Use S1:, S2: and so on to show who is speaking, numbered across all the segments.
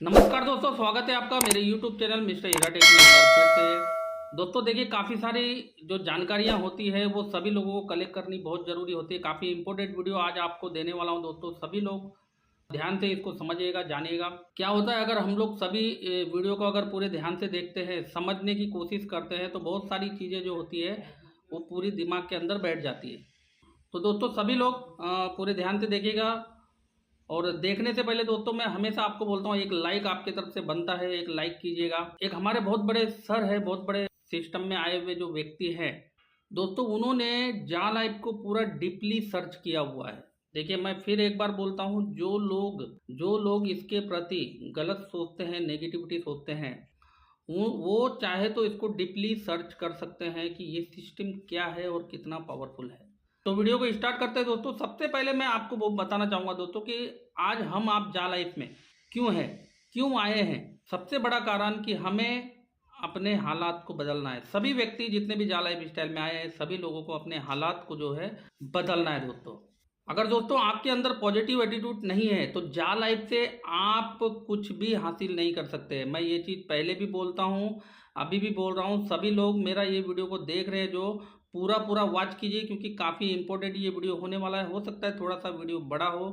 S1: नमस्कार दोस्तों, स्वागत है आपका मेरे YouTube चैनल मिस्टर हीरा टेक में एक बार फिर से। दोस्तों देखिए, काफ़ी सारी जो जानकारियां होती है वो सभी लोगों को कलेक्ट करनी बहुत ज़रूरी होती है। काफ़ी इंपॉर्टेंट वीडियो आज आपको देने वाला हूं दोस्तों, सभी लोग ध्यान से इसको समझिएगा, जानिएगा। क्या होता है अगर हम लोग सभी वीडियो को अगर पूरे ध्यान से देखते हैं, समझने की कोशिश करते हैं, तो बहुत सारी चीज़ें जो होती है वो पूरी दिमाग के अंदर बैठ जाती है। तो दोस्तों सभी लोग पूरे ध्यान से देखिएगा। और देखने से पहले दोस्तों मैं हमेशा आपको बोलता हूँ, एक लाइक आपकी तरफ से बनता है, एक लाइक कीजिएगा। एक हमारे बहुत बड़े सर है, बहुत बड़े सिस्टम में आए हुए जो व्यक्ति हैं दोस्तों, उन्होंने जाल ऐप को पूरा डीपली सर्च किया हुआ है। देखिए मैं फिर एक बार बोलता हूँ, जो लोग इसके प्रति गलत सोचते हैं, नेगेटिविटी सोचते हैं, वो चाहे तो इसको डीपली सर्च कर सकते हैं कि ये सिस्टम क्या है और कितना पावरफुल है। तो वीडियो को स्टार्ट करते हैं दोस्तों। सबसे पहले मैं आपको वो बताना चाहूँगा दोस्तों कि आज हम आप जाल लाइफ में क्यों हैं, क्यों आए हैं। सबसे बड़ा कारण कि हमें अपने हालात को बदलना है। सभी व्यक्ति जितने भी जाल लाइफ स्टाइल में आए हैं, सभी लोगों को अपने हालात को जो है बदलना है दोस्तों। अगर दोस्तों आपके अंदर पॉजिटिव एटीट्यूड नहीं है तो जाल लाइफ से आप कुछ भी हासिल नहीं कर सकते। मैं ये चीज़ पहले भी बोलता हूँ, अभी भी बोल रहा हूँ। सभी लोग मेरा ये वीडियो को देख रहे हैं जो पूरा वॉच कीजिए, क्योंकि काफ़ी इंपॉर्टेंट ये वीडियो होने वाला है। हो सकता है थोड़ा सा वीडियो बड़ा हो,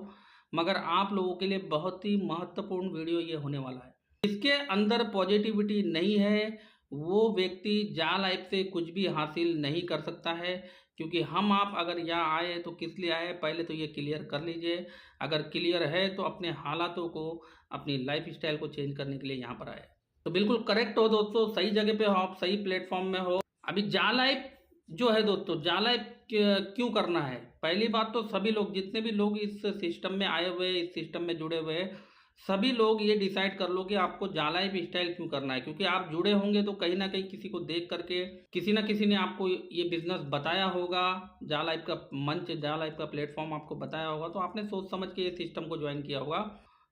S1: मगर आप लोगों के लिए बहुत ही महत्वपूर्ण वीडियो ये होने वाला है। जिसके अंदर पॉजिटिविटी नहीं है वो व्यक्ति जाल ऐप से कुछ भी हासिल नहीं कर सकता है। क्योंकि हम आप अगर यहाँ आए तो किस लिए आए, पहले तो ये क्लियर कर लीजिए। अगर क्लियर है तो अपने हालातों को, अपनी लाइफ स्टाइल को चेंज करने के लिए यहाँ पर आए। तो बिल्कुल करेक्ट हो दोस्तों, सही जगह पे हो आप, सही प्लेटफॉर्म में हो। अभी जाल ऐप जो है दोस्तों, जाल ऐप क्यों करना है। पहली बात तो सभी लोग, जितने भी लोग इस सिस्टम में आए हुए, इस सिस्टम में जुड़े हुए, सभी लोग ये डिसाइड कर लो कि आपको जाल ऐप स्टाइल क्यों करना है। क्योंकि आप जुड़े होंगे तो कहीं ना कहीं किसी को देख करके, किसी ना किसी ने आपको ये बिजनेस बताया होगा, जाल ऐप का मंच, जाल ऐप का प्लेटफॉर्म आपको बताया होगा, तो आपने सोच समझ के ये सिस्टम को ज्वाइन किया होगा।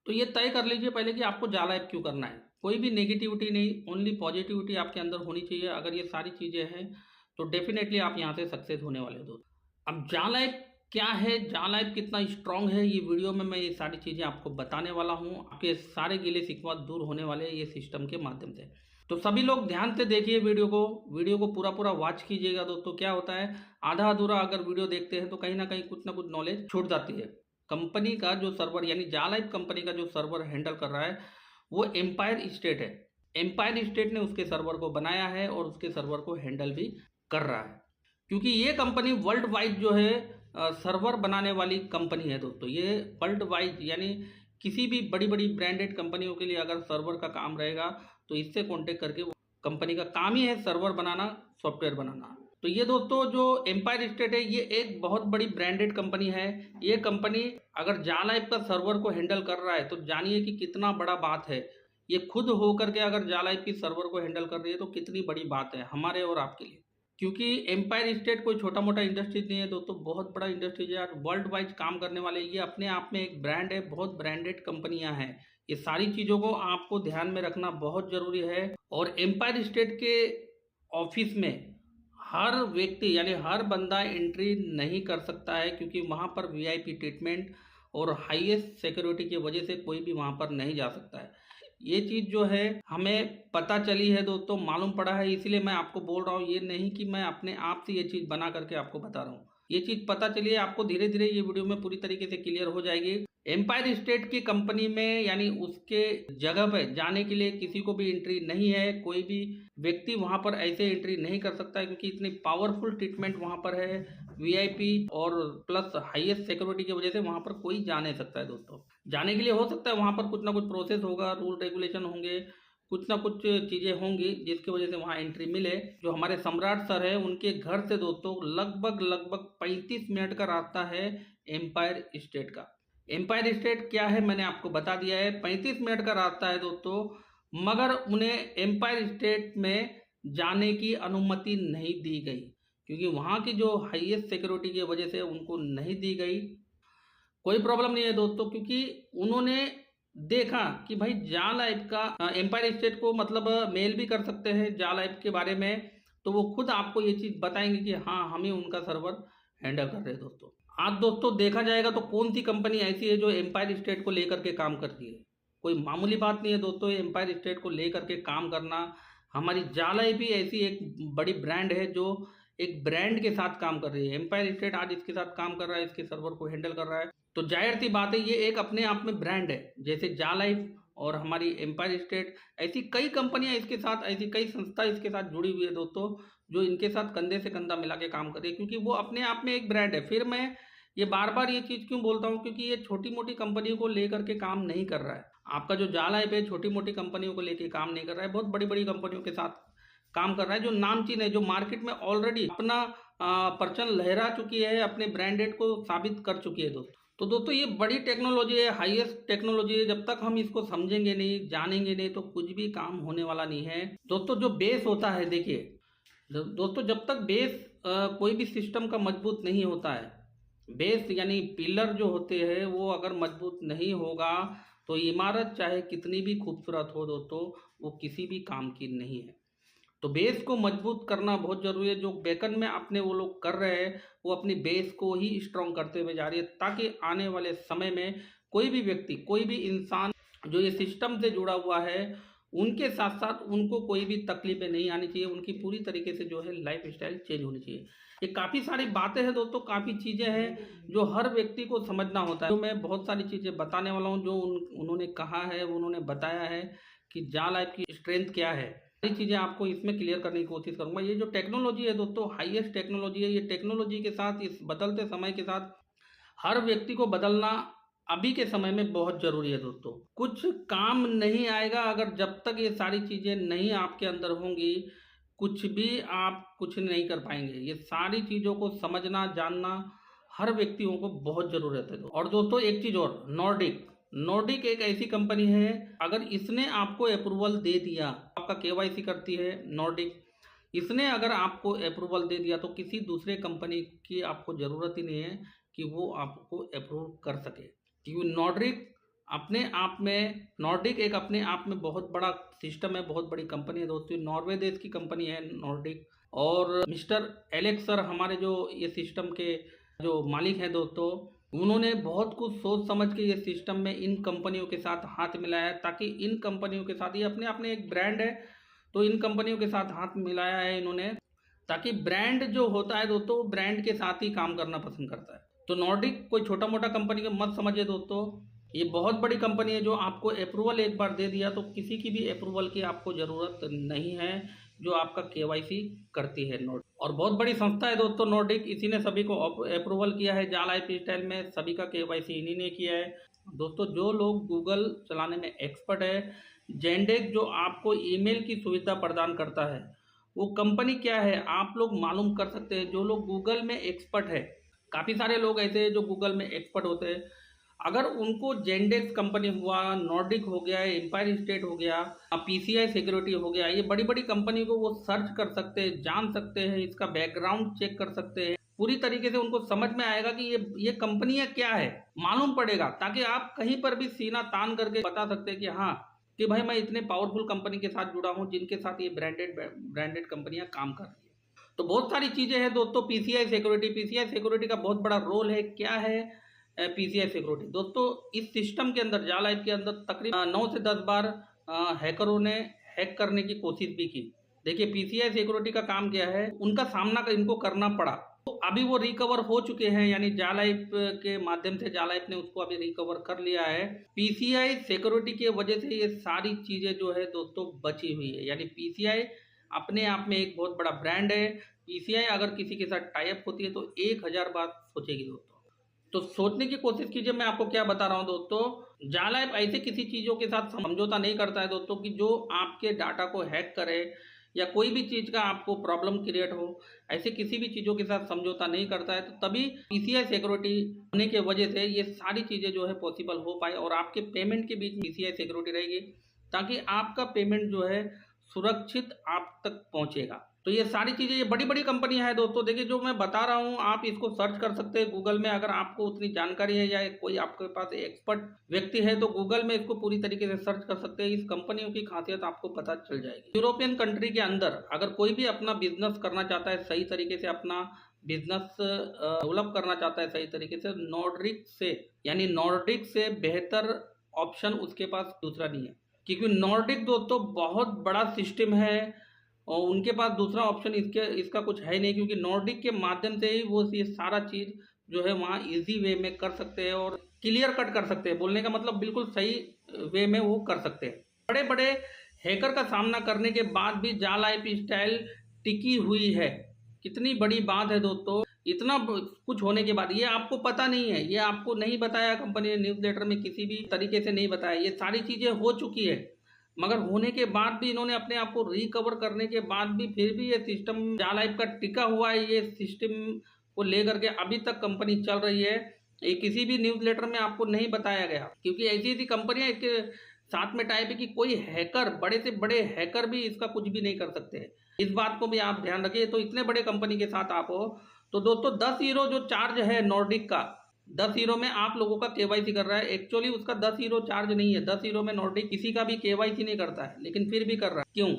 S1: तो ये तय कर लीजिए पहले कि आपको जाल ऐप क्यों करना है। कोई भी नेगेटिविटी नहीं, ओनली पॉजिटिविटी आपके अंदर होनी चाहिए। अगर ये सारी चीज़ें हैं तो डेफिनेटली आप यहाँ से सक्सेस होने वाले हो दोस्तों। अब जाल ऐप क्या है, जाल ऐप कितना स्ट्रांग है, ये वीडियो में मैं ये सारी चीज़ें आपको बताने वाला हूँ। आपके सारे गिले शिकवा दूर होने वाले हैं ये सिस्टम के माध्यम से। तो सभी लोग ध्यान से देखिए वीडियो को पूरा वॉच कीजिएगा दोस्तों। क्या होता है, आधा अधूरा अगर वीडियो देखते हैं तो कहीं ना कहीं कुछ ना कुछ नॉलेज छूट जाती है। कंपनी का जो सर्वर, यानी जाल ऐप कंपनी का जो सर्वर हैंडल कर रहा है वो एम्पायर स्टेट है। एम्पायर स्टेट ने उसके सर्वर को बनाया है और उसके सर्वर को हैंडल भी कर रहा है। क्योंकि ये कंपनी वर्ल्ड वाइड जो है सर्वर बनाने वाली कंपनी है दोस्तों। ये वर्ल्ड वाइड यानी किसी भी बड़ी बड़ी ब्रांडेड कंपनियों के लिए अगर सर्वर का काम रहेगा तो इससे कांटेक्ट करके, वो कंपनी का काम ही है सर्वर बनाना, सॉफ्टवेयर बनाना। तो ये दोस्तों जो एम्पायर स्टेट है ये एक बहुत बड़ी ब्रांडेड कंपनी है। ये कंपनी अगर जाल ऐप का सर्वर को हैंडल कर रहा है तो जानिए कि कितना बड़ा बात है। ये खुद होकर के अगर जाल ऐप की सर्वर को हैंडल कर रही है तो कितनी बड़ी बात है हमारे और आपके लिए। क्योंकि एम्पायर स्टेट कोई छोटा मोटा इंडस्ट्री नहीं है दोस्तों, बहुत बड़ा इंडस्ट्री है यार, वर्ल्ड वाइड काम करने वाले। ये अपने आप में एक ब्रांड है, बहुत ब्रांडेड कंपनियां हैं। ये सारी चीज़ों को आपको ध्यान में रखना बहुत ज़रूरी है। और एम्पायर स्टेट के ऑफिस में हर व्यक्ति यानी हर बंदा एंट्री नहीं कर सकता है, क्योंकि वहाँ पर वीआईपी ट्रीटमेंट और हाईएस्ट सिक्योरिटी की वजह से कोई भी वहाँ पर नहीं जा सकता है। ये चीज़ जो है हमें पता चली है दोस्तों, मालूम पड़ा है, इसलिए मैं आपको बोल रहा हूँ। ये नहीं कि मैं अपने आप से ये चीज़ बना करके आपको बता रहा हूँ। ये चीज़ पता चली है आपको, धीरे धीरे ये वीडियो में पूरी तरीके से क्लियर हो जाएगी। एम्पायर स्टेट की कंपनी में यानी उसके जगह पे जाने के लिए किसी को भी एंट्री नहीं है। कोई भी व्यक्ति वहाँ पर ऐसे एंट्री नहीं कर सकता है, क्योंकि इतनी पावरफुल ट्रीटमेंट वहाँ पर है, वीआईपी और प्लस हाईएस्ट सिक्योरिटी की वजह से वहाँ पर कोई जा नहीं सकता है दोस्तों। जाने के लिए हो सकता है वहाँ पर कुछ ना कुछ प्रोसेस होगा, रूल रेगुलेशन होंगे, कुछ ना कुछ चीज़ें होंगी जिसकी वजह से वहाँ एंट्री मिले। जो हमारे सम्राट सर है उनके घर से दोस्तों लगभग 35 मिनट का रास्ता है एम्पायर स्टेट का। एम्पायर स्टेट क्या है मैंने आपको बता दिया है, 35 मिनट का रास्ता है दोस्तों। मगर उन्हें एम्पायर स्टेट में जाने की अनुमति नहीं दी गई, क्योंकि वहाँ की जो हाईएस्ट सिक्योरिटी की वजह से उनको नहीं दी गई। कोई प्रॉब्लम नहीं है दोस्तों, क्योंकि उन्होंने देखा कि भाई जाल ऐप का एम्पायर स्टेट को मतलब मेल भी कर सकते हैं जाल ऐप के बारे में, तो वो खुद आपको ये चीज़ बताएंगे कि हाँ हम ही उनका सर्वर हैंडल कर रहे हैं दोस्तों। आज दोस्तों देखा जाएगा तो कौन सी कंपनी ऐसी है जो एम्पायर स्टेट को लेकर के काम करती है। कोई मामूली बात नहीं है दोस्तों, एम्पायर स्टेट को लेकर के काम करना। हमारी जाला भी ऐसी एक बड़ी ब्रांड है जो एक ब्रांड के साथ काम कर रही है। एम्पायर स्टेट आज इसके साथ काम कर रहा है, इसके सर्वर को हैंडल कर रहा है, तो जाहिर सी बात है ये एक अपने आप में ब्रांड है। जैसे जाला और हमारी एम्पायर स्टेट, ऐसी कई कंपनियां इसके साथ, ऐसी कई संस्था इसके साथ जुड़ी हुई है दोस्तों, जो इनके साथ कंधे से कंधा मिला के काम कर रही है, क्योंकि वो अपने आप में एक ब्रांड है। फिर मैं ये बार बार ये चीज़ क्यों बोलता हूँ, क्योंकि ये छोटी मोटी कंपनियों को लेकर के काम नहीं कर रहा है। आपका जो जाला है छोटी मोटी कंपनियों को लेकर काम नहीं कर रहा है, बहुत बड़ी बड़ी कंपनियों के साथ काम कर रहा है, जो नामचीन है, जो मार्केट में ऑलरेडी अपना परचम लहरा चुकी है, अपने ब्रांडेड को साबित कर चुकी है दोस्तों। तो दोस्तों ये बड़ी टेक्नोलॉजी है, हाईएस्ट टेक्नोलॉजी है। जब तक हम इसको समझेंगे नहीं, जानेंगे नहीं, तो कुछ भी काम होने वाला नहीं है दोस्तों। जो बेस होता है, देखिए दोस्तों, जब तक बेस कोई भी सिस्टम का मजबूत नहीं होता है, बेस यानी पिलर जो होते हैं वो अगर मजबूत नहीं होगा तो इमारत चाहे कितनी भी खूबसूरत हो दोस्तों, वो किसी भी काम की नहीं है। तो बेस को मजबूत करना बहुत जरूरी है। जो बैकएंड में अपने वो लोग कर रहे हैं, वो अपनी बेस को ही स्ट्रॉन्ग करते हुए जा रही है, ताकि आने वाले समय में कोई भी व्यक्ति, कोई भी इंसान जो ये सिस्टम से जुड़ा हुआ है, उनके साथ साथ उनको कोई भी तकलीफें नहीं आनी चाहिए, उनकी पूरी तरीके से जो है लाइफ स्टाइल चेंज होनी चाहिए। ये काफ़ी सारी बातें हैं दोस्तों, काफ़ी चीज़ें हैं जो हर व्यक्ति को समझना होता है। तो मैं बहुत सारी चीज़ें बताने वाला हूँ जो उन्होंने कहा है, उन्होंने बताया है कि जा लाइफ की स्ट्रेंथ क्या है। सारी चीज़ें आपको इसमें क्लियर करने की कोशिश करूंगा। ये जो टेक्नोलॉजी है दोस्तों, हाईएस्ट टेक्नोलॉजी है। ये टेक्नोलॉजी के साथ, इस बदलते समय के साथ हर व्यक्ति को बदलना अभी के समय में बहुत जरूरी है दोस्तों। कुछ काम नहीं आएगा अगर जब तक ये सारी चीज़ें नहीं आपके अंदर होंगी, कुछ भी आप कुछ नहीं कर पाएंगे। ये सारी चीज़ों को समझना, जानना हर व्यक्तियों को बहुत ज़रूरत है। और दोस्तों एक चीज़ और, नॉर्डिक एक ऐसी कंपनी है, अगर इसने आपको अप्रूवल दे दिया, आपका केवाईसी करती है नॉर्डिक, इसने अगर आपको अप्रूवल दे दिया तो किसी दूसरे कंपनी की आपको ज़रूरत ही नहीं है कि वो आपको अप्रूव कर सके। क्योंकि नॉर्डिक एक अपने आप में बहुत बड़ा सिस्टम है, बहुत बड़ी कंपनी है दोस्तों। नॉर्वे देश की कंपनी है नॉर्डिक। और मिस्टर एलेक्स सर, हमारे जो ये सिस्टम के जो मालिक हैं दोस्तों, उन्होंने बहुत कुछ सोच समझ के ये सिस्टम में इन कंपनियों के साथ हाथ मिलाया है, ताकि इन कंपनियों के साथ, ये अपने अपने एक ब्रांड है, तो इन कंपनियों के साथ हाथ मिलाया है इन्होंने, ताकि ब्रांड जो होता है दोस्तों, ब्रांड के साथ ही काम करना पसंद करता है। तो नॉर्डिक कोई छोटा मोटा कंपनी को मत समझिए दोस्तों, ये बहुत बड़ी कंपनी है जो आपको अप्रूवल एक बार दे दिया तो किसी की भी अप्रूवल की आपको ज़रूरत नहीं है, जो आपका केवाईसी करती है नॉर्डिक। और बहुत बड़ी संस्था है दोस्तों नॉर्डिक, इसी ने सभी को अप्रूवल किया है। जाला लाइफस्टाइल में सभी का केवाईसी इन्हीं ने किया है दोस्तों। जो लोग गूगल चलाने में एक्सपर्ट है, जेंडेक्स जो आपको ईमेल की सुविधा प्रदान करता है, वो कंपनी क्या है आप लोग मालूम कर सकते हैं। जो लोग गूगल में एक्सपर्ट है, काफ़ी सारे लोग ऐसे हैं जो गूगल में एक्सपर्ट होते हैं, अगर उनको जेंडेक्स कंपनी हुआ, नॉर्डिक हो गया, एम्पायर स्टेट हो गया, पीसीआई सिक्योरिटी हो गया, ये बड़ी बड़ी कंपनी को वो सर्च कर सकते हैं, जान सकते हैं, इसका बैकग्राउंड चेक कर सकते हैं, पूरी तरीके से उनको समझ में आएगा कि ये कंपनियां क्या है, मालूम पड़ेगा, ताकि आप कहीं पर भी सीना तान करके बता सकते हैं कि हाँ, कि भाई मैं इतने पावरफुल कंपनी के साथ जुड़ा हूँ जिनके साथ ये ब्रांडेड कंपनियां काम कर रही है। तो बहुत सारी चीजें हैं दोस्तों। पीसीआई सिक्योरिटी का बहुत बड़ा रोल है। क्या है पीसीआई सिक्योरिटी दोस्तों? इस सिस्टम के अंदर, जाला लाइफ के अंदर तकरीबन 9 से 10 बार हैकरों ने हैक करने की कोशिश भी की। देखिए पीसीआई सिक्योरिटी का काम क्या है, उनका सामना इनको करना पड़ा, तो अभी वो रिकवर हो चुके हैं, यानी जाला लाइफ के माध्यम से जाला लाइफ ने उसको अभी रिकवर कर लिया है। पीसीआई सिक्योरिटी की वजह से ये सारी चीजें जो है दोस्तों बची हुई है। यानी पीसीआई अपने आप में एक बहुत बड़ा ब्रांड है। पीसीआई अगर किसी के साथ टाइप होती है तो 1000 बार सोचेगी दोस्तों। तो सोचने की कोशिश कीजिए। मैं आपको क्या बता रहा हूं दोस्तों, जाला लाइफ ऐसे किसी चीजों के साथ समझौता नहीं करता है दोस्तों कि जो आपके डाटा को हैक करे या कोई भी चीज का आपको प्रॉब्लम क्रिएट हो, ऐसे किसी भी चीजों के साथ समझौता नहीं करता है। तो तभी पीसीआई सिक्योरिटी होने की वजह से ये सारी चीजें जो है पॉसिबल हो पाए, और आपके पेमेंट के बीच पीसीआई सिक्योरिटी रहेगी, ताकि आपका पेमेंट जो है सुरक्षित आप तक पहुंचेगा। तो ये सारी चीजें, ये बड़ी बड़ी कंपनी है दोस्तों। देखिए जो मैं बता रहा हूँ, आप इसको सर्च कर सकते हैं गूगल में, अगर आपको उतनी जानकारी है या कोई आपके पास एक्सपर्ट व्यक्ति है तो गूगल में इसको पूरी तरीके से सर्च कर सकते हैं। इस कंपनियों की खासियत आपको पता चल जाएगी। यूरोपियन कंट्री के अंदर अगर कोई भी अपना बिजनेस करना चाहता है, सही तरीके से अपना बिजनेस डेवलप करना चाहता है सही तरीके से, नॉर्डिक से बेहतर ऑप्शन उसके पास दूसरा नहीं है, क्योंकि नॉर्डिक दोस्तों बहुत बड़ा सिस्टम है और उनके पास दूसरा ऑप्शन इसका कुछ है नहीं, क्योंकि नॉर्डिक के माध्यम से ही वो ये सारा चीज़ जो है वहाँ इजी वे में कर सकते हैं और क्लियर कट कर सकते हैं। बोलने का मतलब बिल्कुल सही वे में वो कर सकते हैं। बड़े बड़े हैकर का सामना करने के बाद भी जा लाइफ स्टाइल टिकी हुई है। कितनी बड़ी बात है दोस्तों, इतना कुछ होने के बाद। ये आपको पता नहीं है, ये आपको नहीं बताया कंपनी ने न्यूज़लेटर में, किसी भी तरीके से नहीं बताया। ये सारी चीज़ें हो चुकी है, मगर होने के बाद भी इन्होंने अपने आप को रिकवर करने के बाद भी फिर भी ये सिस्टम जा लाइफ का टिका हुआ है। ये सिस्टम को लेकर के अभी तक कंपनी चल रही है। ये किसी भी न्यूज़लेटर में आपको नहीं बताया गया, क्योंकि ऐसी ऐसी कंपनियां इसके साथ में टाइप है कि कोई हैकर, बड़े से बड़े हैकर भी इसका कुछ भी नहीं कर सकते। इस बात को भी आप ध्यान रखिए। तो इतने बड़े कंपनी के साथ आप हो तो दोस्तों 10 यूरो जो चार्ज है नॉर्डिक का, 10 यूरो में आप लोगों का केवाईसी कर रहा है। एक्चुअली उसका 10 यूरो चार्ज नहीं है, 10 यूरो में नॉर्डिक किसी का भी केवाईसी नहीं करता है, लेकिन फिर भी कर रहा है। क्यों?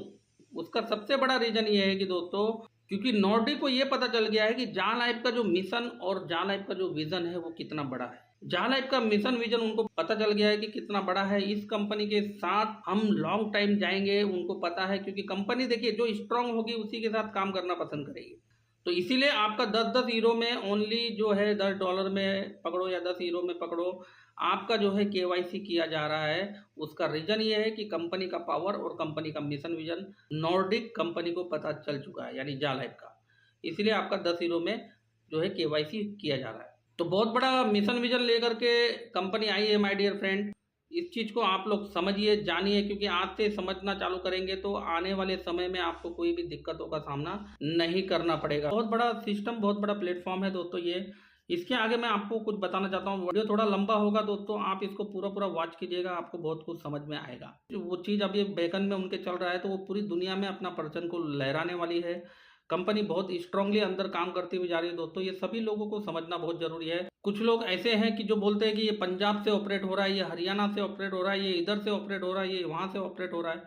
S1: उसका सबसे बड़ा रीजन ये है कि दोस्तों, क्योंकि नॉर्डिक को ये पता चल गया है कि जा लाइफ का जो मिशन और जा लाइफ का जो विजन है वो कितना बड़ा है। जा लाइफ का मिशन विजन उनको पता चल गया है कि कितना बड़ा है। इस कंपनी के साथ हम लॉन्ग टाइम जाएंगे, उनको पता है, क्योंकि कंपनी देखिए जो स्ट्रांग होगी उसी के साथ काम करना पसंद करेगी। तो इसीलिए आपका 10-10 यूरो में ओनली जो है $10 में पकड़ो या 10 यूरो में पकड़ो, आपका जो है केवाईसी किया जा रहा है। उसका रीजन ये है कि कंपनी का पावर और कंपनी का मिशन विजन नॉर्डिक कंपनी को पता चल चुका है, यानी जा लाइफ का। इसीलिए आपका 10 यूरो में जो है केवाईसी किया जा रहा है। तो बहुत बड़ा मिशन विजन लेकर के कंपनी आई है माय डियर फ्रेंड। इस चीज़ को आप लोग समझिए, जानिए, क्योंकि आज से समझना चालू करेंगे तो आने वाले समय में आपको कोई भी दिक्कतों का सामना नहीं करना पड़ेगा। बहुत बड़ा सिस्टम, बहुत बड़ा प्लेटफॉर्म है दोस्तों ये। इसके आगे मैं आपको कुछ बताना चाहता हूँ। वीडियो थोड़ा लंबा होगा दोस्तों, आप इसको पूरा पूरा वॉच कीजिएगा, आपको बहुत कुछ समझ में आएगा। वो चीज़ अभी बेकन में उनके चल रहा है तो वो पूरी दुनिया में अपना परचम को लहराने वाली है। कंपनी बहुत स्ट्रांगली अंदर काम करती हुई जा रही है दोस्तों। ये सभी लोगों को समझना बहुत जरूरी है। कुछ लोग ऐसे हैं कि जो बोलते हैं कि ये पंजाब से ऑपरेट हो रहा है, ये हरियाणा से ऑपरेट हो रहा है, ये इधर से ऑपरेट हो रहा है, ये वहाँ से ऑपरेट हो रहा है।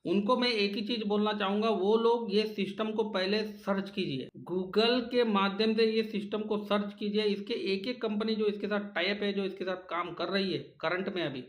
S1: उनको मैं एक ही चीज़ बोलना चाहूँगा, वो लोग ये सिस्टम को पहले सर्च कीजिए, गूगल के माध्यम से ये सिस्टम को सर्च कीजिए। इसके एक एक कंपनी जो इसके साथ टाइप है, जो इसके साथ काम कर रही है करंट में अभी,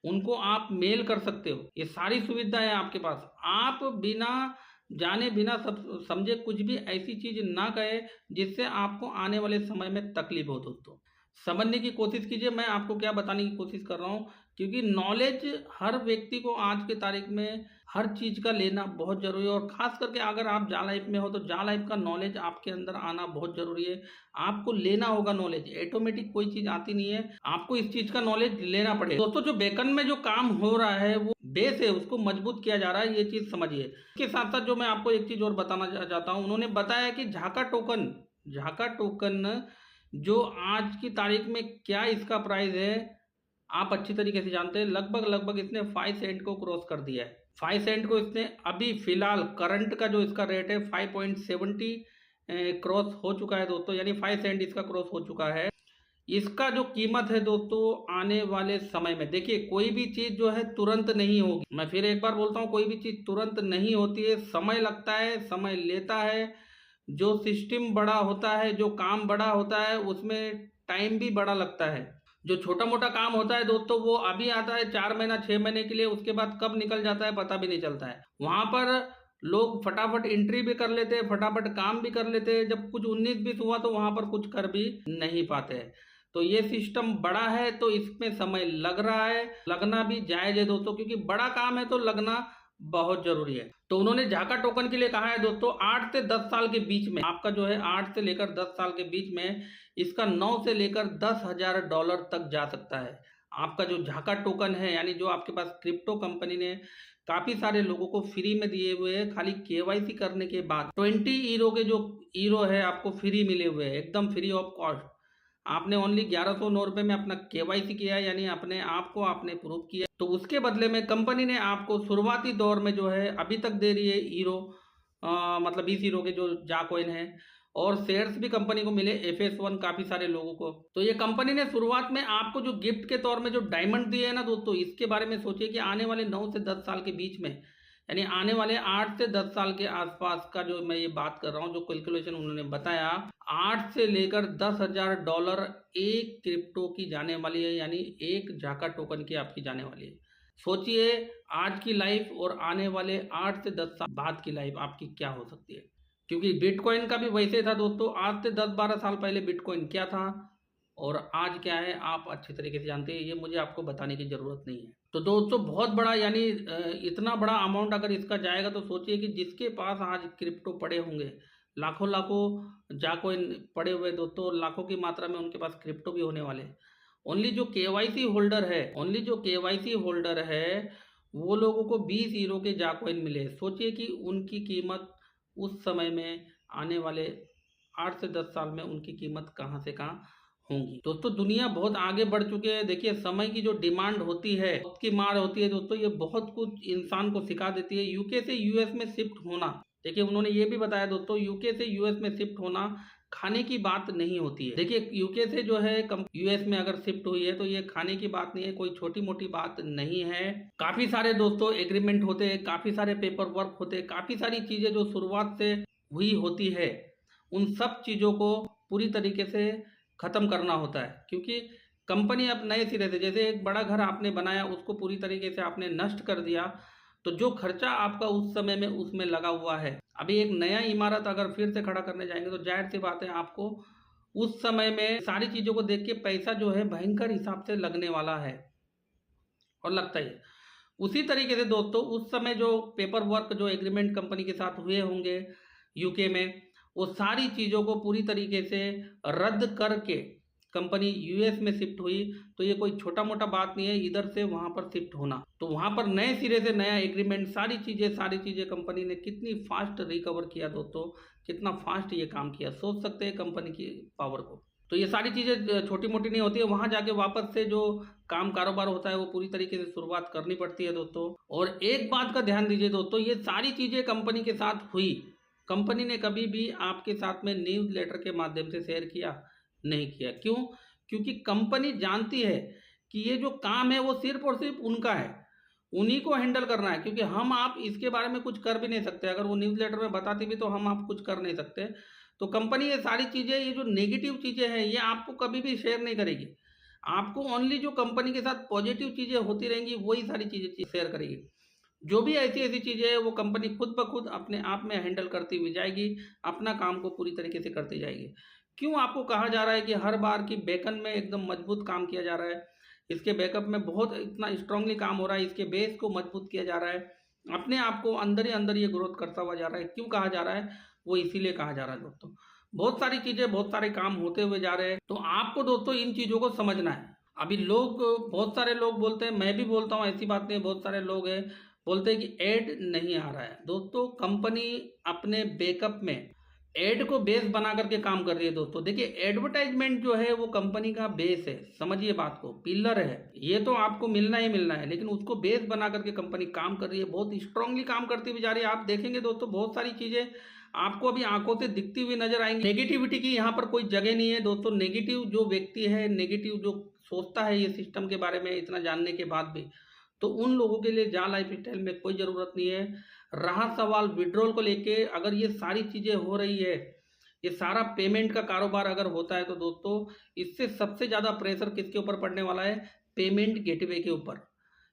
S1: उनको आप मेल कर सकते हो। ये सारी सुविधा है आपके पास। आप बिना जाने बिना सब समझे कुछ भी ऐसी चीज ना कहे जिससे आपको आने वाले समय में तकलीफ हो। दोस्तों समझने की कोशिश कीजिए मैं आपको क्या बताने की कोशिश कर रहा हूँ, क्योंकि नॉलेज हर व्यक्ति को आज के तारीख में हर चीज़ का लेना बहुत जरूरी है। और खास करके अगर आप जा लाइफ में हो तो जा लाइफ का नॉलेज आपके अंदर आना बहुत जरूरी है। आपको लेना होगा नॉलेज, ऑटोमेटिक कोई चीज़ आती नहीं है, आपको इस चीज़ का नॉलेज लेना पड़ेगा। दोस्तों जो बेकन में जो काम हो रहा है वो बेस है, उसको मजबूत किया जा रहा है, ये चीज़ समझिए। इसके साथ साथ जो मैं आपको एक चीज़ और बताना चाहता हूँ, उन्होंने बताया कि झाका टोकन जो आज की तारीख में क्या इसका प्राइस है आप अच्छी तरीके से जानते हैं। लगभग इसने 5 सेंट को क्रॉस कर दिया है। 5 सेंट को इसने अभी फिलहाल करंट का जो इसका रेट है 5.70 क्रॉस हो चुका है दोस्तों, यानी 5 सेंट इसका क्रॉस हो चुका है। इसका जो कीमत है दोस्तों आने वाले समय में, देखिए कोई भी चीज़ जो है तुरंत नहीं होगी। मैं फिर एक बार बोलता हूँ, कोई भी चीज़ तुरंत नहीं होती है, समय लगता है, समय लेता है। जो सिस्टम बड़ा होता है, जो काम बड़ा होता है, उसमें टाइम भी बड़ा लगता है। जो छोटा मोटा काम होता है दोस्तों वो अभी आता है 4 महीना 6 महीने के लिए, उसके बाद कब निकल जाता है पता भी नहीं चलता है। वहाँ पर लोग फटाफट एंट्री भी कर लेते हैं, फटाफट काम भी कर लेते हैं। जब कुछ 19-20 हुआ तो वहाँ पर कुछ कर भी नहीं पाते हैं। तो ये सिस्टम बड़ा है तो इसमें समय लग रहा है, लगना भी जायज है दोस्तों, क्योंकि बड़ा काम है तो लगना बहुत जरूरी है। तो उन्होंने झाका टोकन के लिए कहा है दोस्तों 8 से 10 साल के बीच में, आपका जो है 8 से लेकर 10 साल के बीच में इसका 9 से लेकर $10,000 तक जा सकता है। आपका जो झाका टोकन है, यानी जो आपके पास क्रिप्टो कंपनी ने काफी सारे लोगों को फ्री में दिए हुए हैं, खाली केवाईसी करने के बाद 20 यूरो के जो यूरो है आपको फ्री मिले हुए हैं, एकदम फ्री ऑफ कॉस्ट। आपने ओनली 1109 रुपये में अपना केवाईसी किया है, यानी अपने आप को आपने प्रूव किया। तो उसके बदले में कंपनी ने आपको शुरुआती दौर में जो है अभी तक दे रही है हीरो, मतलब 20 हीरो के जो जा कॉइन है, और शेयर्स भी कंपनी को मिले FS1 काफ़ी सारे लोगों को। तो ये कंपनी ने शुरुआत में आपको जो गिफ्ट के तौर में जो डायमंड दिए है ना दोस्तों, इसके बारे में सोचिए कि आने वाले 9 से 10 साल के बीच में, यानी आने वाले 8 से 10 साल के आसपास का जो मैं ये बात कर रहा हूँ, जो कैलकुलेशन उन्होंने बताया, 8 से लेकर $10,000 एक क्रिप्टो की जाने वाली है, यानी एक जाका टोकन की आपकी जाने वाली है। सोचिए आज की लाइफ और आने वाले 8 से 10 साल बाद की लाइफ आपकी क्या हो सकती है। क्योंकि बिटकॉइन का भी वैसे था दोस्तों, आज से 10-12 साल पहले बिटकॉइन क्या था और आज क्या है आप अच्छी तरीके से जानते हैं, ये मुझे आपको बताने की ज़रूरत नहीं है। तो दोस्तों बहुत बड़ा, यानी इतना बड़ा अमाउंट अगर इसका जाएगा तो सोचिए कि जिसके पास आज क्रिप्टो पड़े होंगे, लाखों लाखों जाकॉइन पड़े हुए दोस्तों, लाखों की मात्रा में उनके पास क्रिप्टो भी होने वाले हैं। ओनली जो केवाईसी होल्डर है, वो लोगों को 20 हीरो के जाकॉइन मिले। सोचिए कि उनकी कीमत उस समय में आने वाले 8 से 10 साल में उनकी कीमत कहाँ से कहाँ होंगी। दोस्तों दुनिया बहुत आगे बढ़ चुके हैं। देखिए समय की जो डिमांड होती है, वक्त की मार होती है दोस्तों, ये बहुत कुछ इंसान को सिखा देती है। यूके से यूएस में शिफ्ट होना, देखिए उन्होंने ये भी बताया दोस्तों, यूके से यूएस में शिफ्ट होना खाने की बात नहीं होती है। देखिए यूके से जो है यूएस में अगर शिफ्ट हुई है तो ये खाने की बात नहीं है, कोई छोटी मोटी बात नहीं है। काफी सारे दोस्तों एग्रीमेंट होते हैं, काफी सारे पेपर वर्क होते हैं, काफी सारी चीजें जो शुरुआत से हुई होती है, उन सब चीजों को पूरी तरीके से खत्म करना होता है। क्योंकि कंपनी अब नए सिरे से, जैसे एक बड़ा घर आपने बनाया, उसको पूरी तरीके से आपने नष्ट कर दिया, तो जो खर्चा आपका उस समय में उसमें लगा हुआ है, अभी एक नया इमारत अगर फिर से खड़ा करने जाएंगे तो जाहिर सी बात है आपको उस समय में सारी चीज़ों को देख के पैसा जो है भयंकर हिसाब से लगने वाला है और लगता ही है। उसी तरीके से दोस्तों उस समय जो पेपर वर्क, जो एग्रीमेंट कंपनी के साथ हुए होंगे यूके में, वो सारी चीज़ों को पूरी तरीके से रद्द करके कंपनी यूएस में शिफ्ट हुई। तो ये कोई छोटा मोटा बात नहीं है इधर से वहाँ पर शिफ्ट होना। तो वहाँ पर नए सिरे से नया एग्रीमेंट, सारी चीज़ें कंपनी ने कितनी फास्ट रिकवर किया दोस्तों, कितना फास्ट ये काम किया, सोच सकते हैं कंपनी की पावर को। तो ये सारी चीज़ें छोटी मोटी नहीं होती है, वहाँ जाके वापस से जो काम कारोबार होता है वो पूरी तरीके से शुरुआत करनी पड़ती है दोस्तों। और एक बात का ध्यान दीजिए दोस्तों, ये सारी चीज़ें कंपनी के साथ हुई, कंपनी ने कभी भी आपके साथ में न्यूज़ लेटर के माध्यम से शेयर किया नहीं किया। क्यों? क्योंकि कंपनी जानती है कि ये जो काम है वो सिर्फ और सिर्फ उनका है, उन्हीं को हैंडल करना है। क्योंकि हम आप इसके बारे में कुछ कर भी नहीं सकते, अगर वो न्यूज़ लेटर में बताती भी तो हम आप कुछ कर नहीं सकते। तो कंपनी ये सारी चीज़ें, ये जो नेगेटिव चीज़ें हैं, ये आपको कभी भी शेयर नहीं करेगी। आपको ओनली जो कंपनी के साथ पॉजिटिव चीज़ें होती रहेंगी वही सारी चीज़ें शेयर करेगी। जो भी ऐसी ऐसी चीज़ें हैं वो कंपनी खुद ब खुद अपने आप में हैंडल करती हुई जाएगी, अपना काम को पूरी तरीके से करती जाएगी। क्यों आपको कहा जा रहा है कि हर बार की बैकएंड में एकदम मजबूत काम किया जा रहा है, इसके बैकअप में बहुत इतना स्ट्रांगली काम हो रहा है, इसके बेस को मजबूत किया जा रहा है, अपने आप को अंदर ही अंदर ये ग्रोथ करता हुआ जा रहा है। क्यों कहा जा रहा है? वो इसीलिए कहा जा रहा है दोस्तों। बहुत सारी चीज़ें, बहुत सारे काम होते हुए जा रहे हैं, तो आपको दोस्तों इन चीज़ों को समझना है। अभी लोग, बहुत सारे लोग बोलते हैं, मैं भी बोलता हूँ, ऐसी बात नहीं, बहुत सारे लोग हैं बोलते हैं कि ऐड नहीं आ रहा है। दोस्तों कंपनी अपने बैकअप में ऐड को बेस बना करके काम कर रही है दोस्तों। देखिए एडवर्टाइजमेंट जो है वो कंपनी का बेस है, समझिए बात को, पिलर है, ये तो आपको मिलना ही मिलना है, लेकिन उसको बेस बना करके कंपनी काम कर रही है, बहुत स्ट्रांगली काम करती हुई जा रही है। आप देखेंगे दोस्तों बहुत सारी चीज़ें आपको अभी आंखों से दिखती हुई नजर आएंगी। नेगेटिविटी की यहाँ पर कोई जगह नहीं है दोस्तों। नेगेटिव जो व्यक्ति है, नेगेटिव जो सोचता है ये सिस्टम के बारे में इतना जानने के बाद भी, तो उन लोगों के लिए जा लाइफ स्टाइल में कोई ज़रूरत नहीं है। रहा सवाल विड्रॉल को लेके, अगर ये सारी चीज़ें हो रही है, ये सारा पेमेंट का कारोबार अगर होता है, तो दोस्तों इससे सबसे ज़्यादा प्रेशर किसके ऊपर पड़ने वाला है? पेमेंट गेटवे के ऊपर,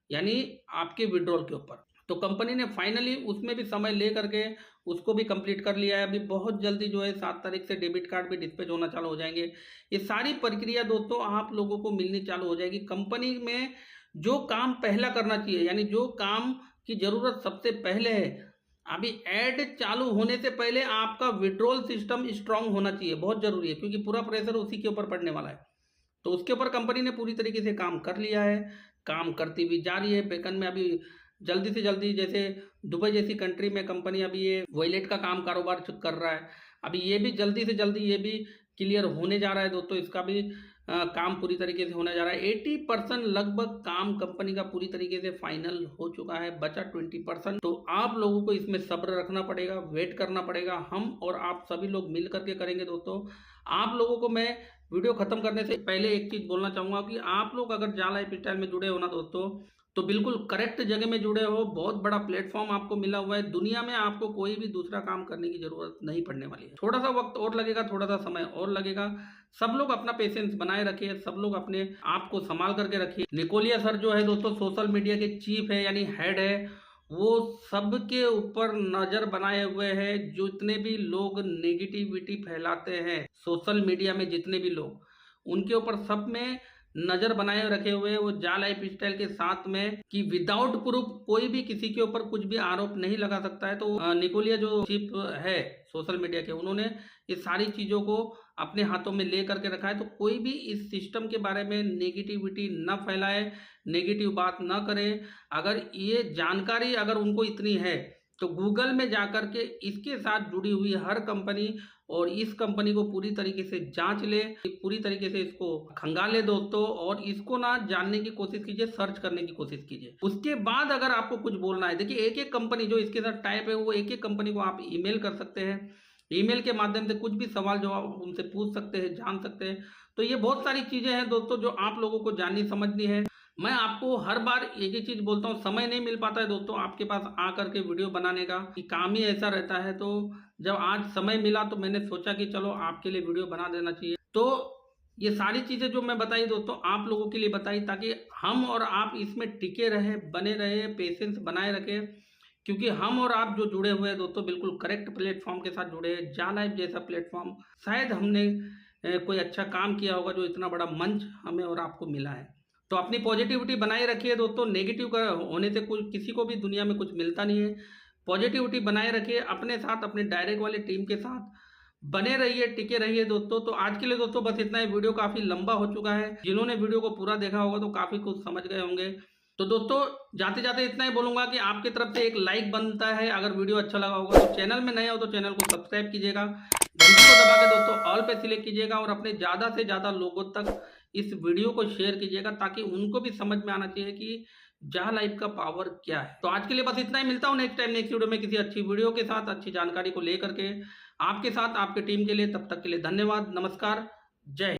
S1: यानी आपके विड्रॉल के ऊपर। तो कंपनी ने फाइनली उसमें भी समय ले करके उसको भी कंप्लीट कर लिया है। अभी बहुत जल्दी जो है 7 तारीख से डेबिट कार्ड भी डिस्पैच होना चालू हो जाएंगे। ये सारी प्रक्रिया दोस्तों आप लोगों को मिलनी चालू हो जाएगी। कंपनी में जो काम पहला करना चाहिए, यानी जो काम की ज़रूरत सबसे पहले है, अभी ऐड चालू होने से पहले आपका विड्रॉल सिस्टम स्ट्रांग होना चाहिए, बहुत ज़रूरी है, क्योंकि पूरा प्रेशर उसी के ऊपर पड़ने वाला है। तो उसके ऊपर कंपनी ने पूरी तरीके से काम कर लिया है, काम करती भी जा रही है। बैकएंड में अभी जल्दी से जल्दी, जैसे दुबई जैसी कंट्री में कंपनी अभी ये वॉलेट का काम कारोबार कर रहा है, अभी ये भी जल्दी से जल्दी ये भी क्लियर होने जा रहा है दोस्तों। इसका भी काम पूरी तरीके से होने जा रहा है। 80% लगभग काम कंपनी का पूरी तरीके से फाइनल हो चुका है, बचा 20%। तो आप लोगों को इसमें सब्र रखना पड़ेगा, वेट करना पड़ेगा। हम और आप सभी लोग मिल करके करेंगे दोस्तों। आप लोगों को मैं वीडियो खत्म करने से पहले एक चीज़ बोलना चाहूँगा कि आप लोग अगर जा लाइफ स्टाइल में जुड़े हो ना दोस्तों, तो बिल्कुल करेक्ट जगह में जुड़े हो, बहुत बड़ा प्लेटफ़ॉर्म आपको मिला हुआ है। दुनिया में आपको कोई भी दूसरा काम करने की ज़रूरत नहीं पड़ने वाली है। थोड़ा-सा वक़्त और लगेगा, थोड़ा-सा समय और लगेगा। सब लोग अपना पेशेंस बनाए रखिए, सब लोग अपने आप को सँभाल करके रखिए। निकोलिया सर जो है दोस्तों सोशल मीडिया के चीफ़ है यानी हेड है, वो सबके ऊपर नज़र बनाए हुए हैं। जितने भी लोग नेगेटिविटी फैलाते हैं, सोशल मीडिया में जितने भी लोग, उनके ऊपर सब में नज़र बनाए रखे हुए हैं। वो जा लाइफ स्टाइल के साथ में कि विदाउट प्रूफ कोई भी किसी के ऊपर कुछ भी आरोप नहीं लगा सकता है। तो निकोलिया जो चीफ है सोशल मीडिया के, उन्होंने ये सारी चीज़ों को अपने हाथों में ले करके रखा है। तो कोई भी इस सिस्टम के बारे में नेगेटिविटी न फैलाए, नेगेटिव बात न करे। अगर ये जानकारी अगर उनको इतनी है तो गूगल में जाकर के इसके साथ जुड़ी हुई हर कंपनी और इस कंपनी को पूरी तरीके से जांच ले, पूरी तरीके से इसको खंगाले दोस्तों, और इसको ना जानने की कोशिश कीजिए, सर्च करने की कोशिश कीजिए। उसके बाद अगर आपको कुछ बोलना है, देखिए एक एक कंपनी जो इसके साथ टाइप है, वो एक एक कंपनी को आप ईमेल कर सकते हैं। ईमेल के माध्यम से कुछ भी सवाल जवाब उनसे पूछ सकते हैं, जान सकते हैं। तो ये बहुत सारी चीज़ें हैं दोस्तों जो आप लोगों को जाननी समझनी है। मैं आपको हर बार एक ही चीज़ बोलता हूँ, समय नहीं मिल पाता है दोस्तों आपके पास आकर के वीडियो बनाने का, कि काम ही ऐसा रहता है। तो जब आज समय मिला तो मैंने सोचा कि चलो आपके लिए वीडियो बना देना चाहिए। तो ये सारी चीज़ें जो मैं बताई दोस्तों आप लोगों के लिए बताई, ताकि हम और आप इसमें टिके रहें, बने रहें, पेशेंस बनाए रखें। क्योंकि हम और आप जो जुड़े हुए हैं दोस्तों बिल्कुल करेक्ट प्लेटफॉर्म के साथ जुड़े हैं। जा लाइव जैसा प्लेटफॉर्म, शायद हमने कोई अच्छा काम किया होगा जो इतना बड़ा मंच हमें और आपको मिला है। तो अपनी पॉजिटिविटी बनाए रखिए दोस्तों। नेगेटिव का होने से कुछ किसी को भी दुनिया में कुछ मिलता नहीं है। पॉजिटिविटी बनाए रखिए अपने साथ, अपने डायरेक्ट वाले टीम के साथ बने रहिए, टिके रहिए दोस्तों। तो आज के लिए दोस्तों बस इतना ही। वीडियो काफ़ी लंबा हो चुका है। जिन्होंने वीडियो को पूरा देखा होगा तो काफ़ी कुछ समझ गए होंगे। तो दोस्तों जाते जाते इतना ही बोलूँगा कि आपकी तरफ से एक लाइक बनता है। अगर वीडियो अच्छा लगा होगा तो चैनल में नए हो तो चैनल को सब्सक्राइब कीजिएगा, घंटी को दबा के दोस्तों ऑल पे सिलेक्ट कीजिएगा, और अपने ज़्यादा से ज़्यादा लोगों तक इस वीडियो को शेयर कीजिएगा, ताकि उनको भी समझ में आना चाहिए कि जहाँ लाइफ का पावर क्या है। तो आज के लिए बस इतना ही। मिलता हूँ नेक्स्ट टाइम नेक्स्ट वीडियो में किसी अच्छी वीडियो के साथ, अच्छी जानकारी को लेकर के आपके साथ, आपके टीम के लिए। तब तक के लिए धन्यवाद, नमस्कार, जय हिंद।